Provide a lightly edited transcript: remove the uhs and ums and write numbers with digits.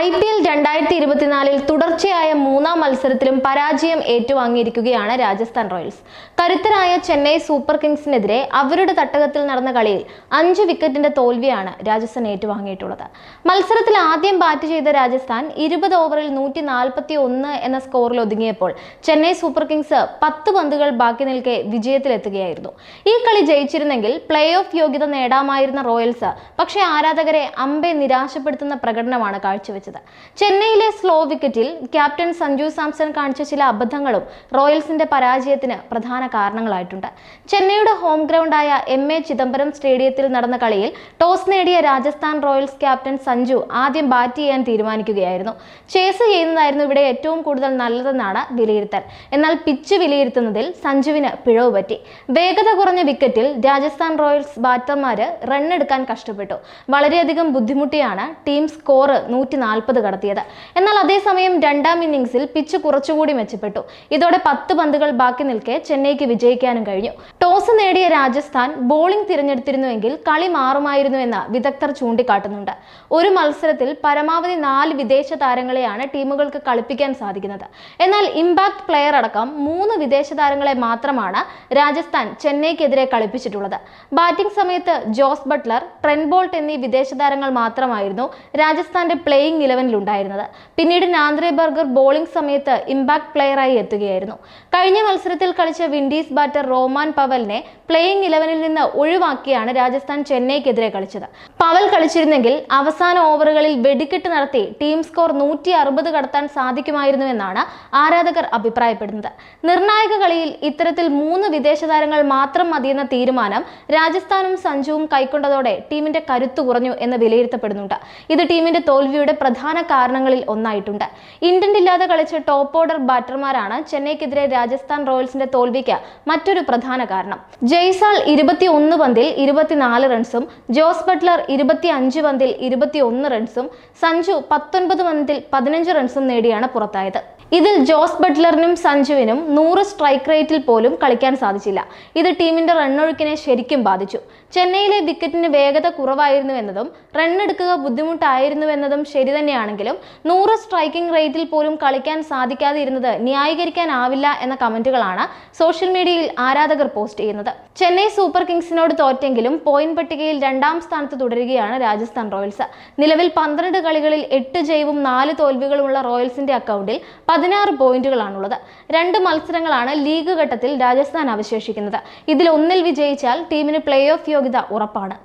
IPL 2024 തുടർച്ചയായ മൂന്നാം മത്സരത്തിലും പരാജയം ഏറ്റുവാങ്ങിയിരിക്കുകയാണ് രാജസ്ഥാൻ റോയൽസ്. കരുത്തരായ ചെന്നൈ സൂപ്പർ കിങ്സിനെതിരെ അവരുടെ തട്ടകത്തിൽ നടന്ന കളിയിൽ 5 വിക്കറ്റിന്റെ തോൽവിയാണ് രാജസ്ഥാൻ ഏറ്റുവാങ്ങിയിട്ടുള്ളത്. മത്സരത്തിൽ ആദ്യം ബാറ്റ് ചെയ്ത രാജസ്ഥാൻ 20 ഓവറിൽ 141 എന്ന സ്കോറിൽ ഒതുങ്ങിയപ്പോൾ ചെന്നൈ സൂപ്പർ കിങ്സ് 10 പന്തുകൾ ബാക്കി നിൽക്കെ വിജയത്തിലെത്തുകയായിരുന്നു. ഈ കളി ജയിച്ചിരുന്നെങ്കിൽ പ്ലേ ഓഫ് യോഗ്യത നേടാമായിരുന്ന റോയൽസ് പക്ഷേ ആരാധകരെ അമ്പെ നിരാശപ്പെടുത്തുന്ന പ്രകടനമാണ് കാഴ്ചവെച്ചത്. ചെന്നൈയിലെ സ്ലോ വിക്കറ്റിൽ ക്യാപ്റ്റൻ സഞ്ജു സാംസൺ കാണിച്ച ചില അബദ്ധങ്ങളും റോയൽസിന്റെ പരാജയത്തിന് പ്രധാന കാരണങ്ങളായിട്ടുണ്ട്. ചെന്നൈയുടെ ഹോം ഗ്രൗണ്ടായ MA ചിദംബരം സ്റ്റേഡിയത്തിൽ നടന്ന കളിയിൽ ടോസ് നേടിയ രാജസ്ഥാൻ റോയൽസ് ക്യാപ്റ്റൻ സഞ്ജു ആദ്യം ബാറ്റ് ചെയ്യാൻ തീരുമാനിക്കുകയായിരുന്നു. ചേസ് ചെയ്യുന്നതായിരുന്നു ഇവിടെ ഏറ്റവും കൂടുതൽ നല്ലതെന്നാണ് വിലയിരുത്തൽ. എന്നാൽ പിച്ച് വിലയിരുത്തുന്നതിൽ സഞ്ജുവിന് പിഴവ് പറ്റി. വേഗത കുറഞ്ഞ വിക്കറ്റിൽ രാജസ്ഥാൻ റോയൽസ് ബാറ്റർമാര് റണ്ണെടുക്കാൻ കഷ്ടപ്പെട്ടു. വളരെയധികം ബുദ്ധിമുട്ടിയാണ് ടീം സ്കോർ 140 കടത്തിയത്. എന്നാൽ അതേസമയം രണ്ടാം ഇന്നിംഗ്സിൽ പിച്ച് കുറച്ചുകൂടി മെച്ചപ്പെട്ടു. ഇതോടെ 10 പന്തുകൾ ബാക്കി നിൽക്കെ ചെന്നൈക്ക് വിജയിക്കാനും കഴിഞ്ഞു. ടോസ് നേടിയ രാജസ്ഥാൻ ബോളിംഗ് തിരഞ്ഞെടുത്തിരുന്നുവെങ്കിൽ കളി മാറുമായിരുന്നു എന്ന് വിദഗ്ധർ ചൂണ്ടിക്കാട്ടുന്നുണ്ട്. ഒരു മത്സരത്തിൽ പരമാവധി 4 വിദേശ താരങ്ങളെയാണ് ടീമുകൾക്ക് കളിപ്പിക്കാൻ സാധിക്കുന്നത്. എന്നാൽ ഇമ്പാക്ട് പ്ലെയർ അടക്കം 3 വിദേശ താരങ്ങളെ മാത്രമാണ് രാജസ്ഥാൻ ചെന്നൈക്കെതിരെ കളിപ്പിച്ചിട്ടുള്ളത്. ബാറ്റിംഗ് സമയത്ത് ജോസ് ബട്ട്ലർ, ട്രെന്റ് ബോൾട്ട് എന്നീ വിദേശ താരങ്ങൾ മാത്രമായിരുന്നു രാജസ്ഥാന്റെ പ്ലേയിങ് 11 ഉണ്ടായിരുന്നത്. പിന്നീട് നാന്ദ്രെ ബർഗർ ബോളിംഗ് സമയത്ത് ഇമ്പാക്ട് പ്ലെയറായി എത്തുകയായിരുന്നു. കഴിഞ്ഞ മത്സരത്തിൽ കളിച്ച വിൻഡീസ് ബാറ്റർ റോമാൻ പവലിനെ പ്ലേയിങ് 11 നിന്ന് ഒഴിവാക്കിയാണ് രാജസ്ഥാൻ ചെന്നൈക്കെതിരെ കളിച്ചത്. പവൽ കളിച്ചിരുന്നെങ്കിൽ അവസാന ഓവറുകളിൽ വെടിക്കെട്ട് നടത്തി ടീം സ്കോർ 160 കടത്താൻ സാധിക്കുമായിരുന്നുവെന്നാണ് ആരാധകർ അഭിപ്രായപ്പെടുന്നത്. നിർണായക കളിയിൽ ഇത്തരത്തിൽ 3 വിദേശ താരങ്ങൾ മാത്രം മതിയെന്ന തീരുമാനം രാജസ്ഥാനും സഞ്ജുവും കൈക്കൊണ്ടതോടെ ടീമിന്റെ കരുത്തു കുറഞ്ഞു എന്ന് വിലയിരുത്തപ്പെടുന്നുണ്ട്. ഇത് ടീമിന്റെ തോൽവിയുടെ പ്രധാന കാരണങ്ങളിൽ ഒന്നായിട്ടുണ്ട്. ഇന്റന്റ് ഇല്ലാതെ കളിച്ച ടോപ്പ് ഓർഡർ ബാറ്റർമാരാണ് ചെന്നൈക്കെതിരെ രാജസ്ഥാൻ റോയൽസിന്റെ തോൽവിക്ക് മറ്റൊരു പ്രധാന കാരണം. ജയ്സാൾ 21 പന്തിൽ 24 റൺസും ജോസ് ബട്ട്ലർ 25 പന്തിൽ 21 റൺസും സഞ്ജു 19 പന്തിൽ 15 റൺസും നേടിയാണ് പുറത്തായത്. ഇതിൽ ജോസ് ബട്ട്ലറിനും സഞ്ജുവിനും 100 സ്ട്രൈക്ക് റേറ്റിൽ പോലും കളിക്കാൻ സാധിച്ചില്ല. ഇത് ടീമിന്റെ റണ്ണൊഴുക്കിനെ ശരിക്കും ബാധിച്ചു. ചെന്നൈയിലെ വിക്കറ്റിന് വേഗത കുറവായിരുന്നുവെന്നതും റണ്ണെടുക്കുക ബുദ്ധിമുട്ടായിരുന്നുവെന്നതും ശരി തന്നെയാണെങ്കിലും 100 സ്ട്രൈക്കിംഗ് റേറ്റിൽ പോലും കളിക്കാൻ സാധിക്കാതെ ഇരുന്നത് ന്യായീകരിക്കാനാവില്ല എന്ന കമന്റുകളാണ് സോഷ്യൽ മീഡിയയിൽ ആരാധകർ പോസ്റ്റ് ചെയ്യുന്നത്. ചെന്നൈ സൂപ്പർ കിങ്സിനോട് തോറ്റെങ്കിലും പോയിന്റ് പട്ടികയിൽ 2ാം സ്ഥാനത്ത് തുടരുകയാണ് രാജസ്ഥാൻ റോയൽസ്. നിലവിൽ 12 കളികളിൽ 8 ജയവും 4 തോൽവികളുമുള്ള റോയൽസിന്റെ അക്കൗണ്ടിൽ 16 പോയിന്റുകളാണുള്ളത്. 2 മത്സരങ്ങളാണ് ലീഗ് ഘട്ടത്തിൽ രാജസ്ഥാൻ അവശേഷിക്കുന്നത്. ഇതിൽ ഒന്നിൽ വിജയിച്ചാൽ ടീമിന് പ്ലേ ഓഫ് യോഗ്യത ഉറപ്പാണ്.